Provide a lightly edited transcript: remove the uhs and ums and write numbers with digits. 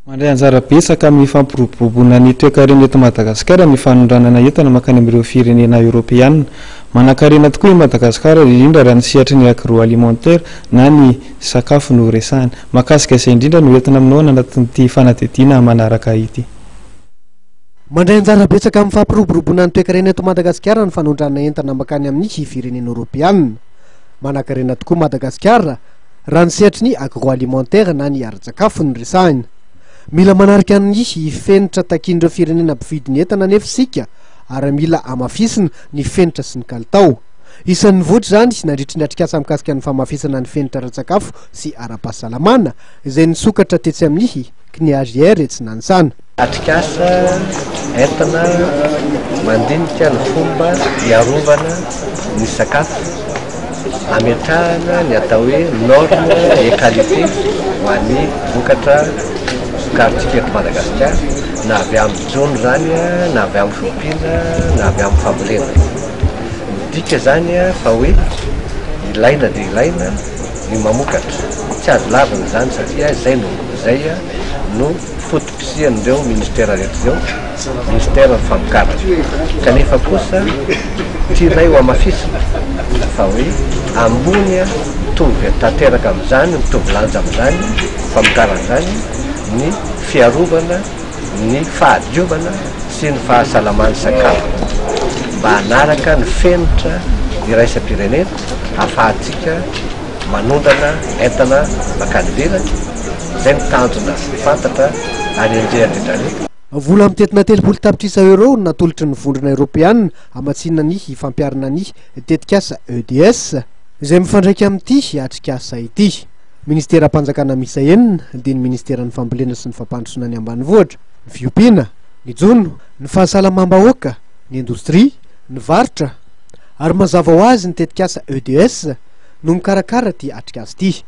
Mandray anjara betsaka amin'ny fampiroboroboana ny toe-karena eto Madagasikara ny fanondranana entana mankany amin'ireo firenena Europeana. Manan-karena tokoa i Madagasikara indrindra raha ny sehatry ny agroalimentaire na ny sakafo no resahana. Mahakasika izay indrindra no entina aminao anatin'ity fanadihadiana manaraka ity. Mandray anjara betsaka amin'ny fampiroboroboana ny toe-karena eto Madagasikara ny fanondranana entana mankany amin'ny firenena Europeana. Manan-karena tokoa Madagasikara raha ny sehatry ny agroalimentaire na ny ara-tsakafo no resahana. Mila manarika ny fenitra takin'ireo firenena mpividiny entana nefa sika ary mila amafisina ny fenitra sy ny kalitao. Isan'ny voatra zany nandritry ny atrikasa mikasika ny famafisana ny fenitra ara-tsakafo sy ara-pahasalamana izay nisokatra tetsy amin'ny CNIAGR etsy nanisana. Atrikasa entana mandinika ny fomba iarovana ny sakafo, ametrahana ny atao hoe norme et qualité ho an'ny vokatra karitsika eto Madagasikara, na avy amin'ny jony zany na avy amin'ny fompiana na avy amin'ny fambolena. Midika zany fa hoe ilaina dia ilaina ny mamokatra, tsy azo lavina zany satria zay no foto-pisihan'ireo ministera rehetra zao, ministera ny famokarana. Kanefa kosa tianay ho amafisina fa hoe ambony mitovy tanteraka amin'izany, mitovy lanja amin'izany famokarana zany ny fiarovana, ny fahadiovana sy ny fahasalaman'ny sakafo mba hanaraka ny fenitra iraisam-pirenena ahafahantsika manondrana entana mankany ivelany. Zay ny tanjona fantatra any andrehatra. Vola mitetina 30 tapitrisa euro natolotry ny vondrona Europeana amatsinana ny fampiarana ny tetikasa EDS izay mifandraika amin'ity atrikasa ity. Ministera mpanjakana misa enina dia ny ministeran'ny fambolena sy ny fampandrosoana ny ambanivohitra, ny fiompiana, ny jono, ny fahasalamam-bahoaka, ny indostria, ny varotra ary mazava ho azy ny tetikasa EDS no mikarakara ty atrikasa ity.